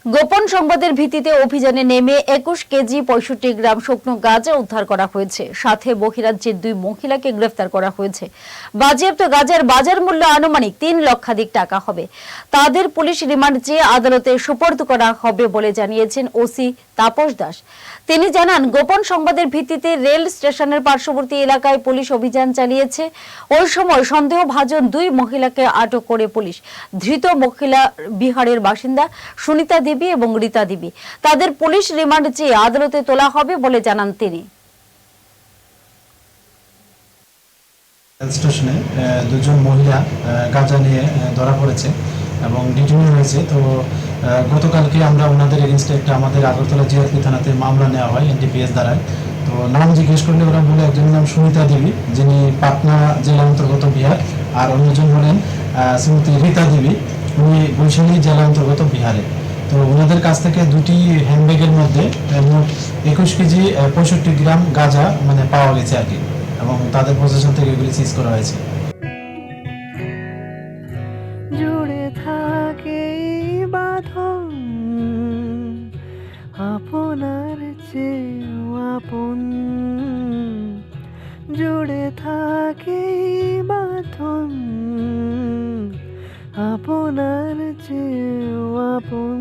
গোপন সংবাদের ভিত্তিতে অভিযানে নেমে 21 কেজি 65 গ্রাম শুকনো গাঁজা উদ্ধার করা হয়েছে। সাথে বহিরাজ্যের 2 মহিলাকে গ্রেফতার করা হয়েছে। বাজেয়াপ্ত গাঁজার বাজার মূল্য আনুমানিক 3 লক্ষাধিক টাকা হবে। তাদের পুলিশ রিমান্ড চেয়ে আদালতে সুপর্দ করা হবে বলে জানিয়েছেন ওসি তাপস দাস। তিনি জানান, গোপন সংবাদের ভিত্তিতে রেল স্টেশনের পার্শ্ববর্তী এলাকায় পুলিশ অভিযান চালিয়েছে। ওই সময় সন্দেহভাজন 2 মহিলাকে আটক করে পুলিশ। ধৃত মহিলা বিহারের বাসিন্দা সুনিতা দেবী এবং রীতা দেবী। তাদের পুলিশ রিমান্ড চেয়ে আদালতে তোলা হবে বলে জানান তিনি। স্টেশনে 2 জন মহিলা গাঁজা নিয়ে ধরা পড়েছে এবং ডিটেইন হয়েছে। তো গতকালকে আমরা ওনাদের এগেইনস্টে একটা আমাদের আগরতলা জিআরপি থানাতে মামলা নেওয়া হয় এনডিপিএস দ্বারায়। তো নাম জিজ্ঞেস করলে ওরা বলে একজনের নাম সুনিতা দেবী, যিনি পাটনা জেলার অন্তর্গত বিহার, আর অন্যজন হলেন শ্রীমতী রীতা দেবী, উনি বৈশালী জেলা অন্তর্গত বিহারে। তো ওনাদের কাছ থেকে 2টি হ্যান্ডব্যাগের মধ্যে মোট 21 কেজি 65 গ্রাম গাঁজা পাওয়া গেছে আর কি, এবং তাদের পজিশন থেকে এগুলি সিজ করা হয়েছে। জুড়ে থাকে বাঁধন আপনার চেয়েও আপন, জুড়ে থাকে বাঁধন আপনার চেয়েও আপন।